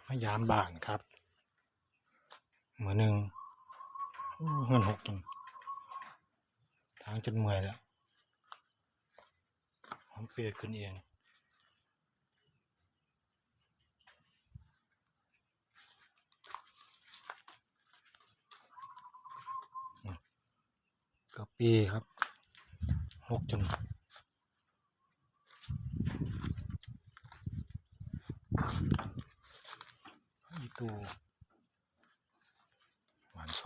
มายามบ้านครับมื้อหนึ่งเงินหกจนทางจนเมื่อยแล้วผมเปียกขึ้นเองก็ปีครับหกจนอีตูหวานไฟ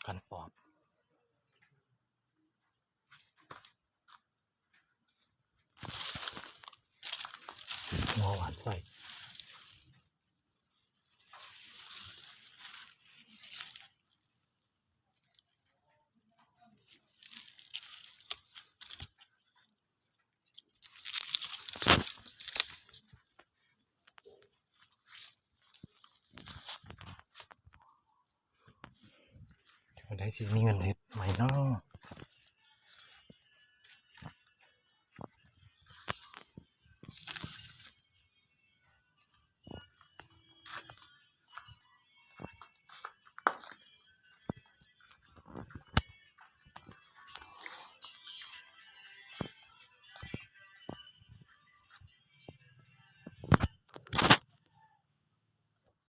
กันปอบหัวหวานไฟได้สิมีเงินเห็ดใหม่เนาะ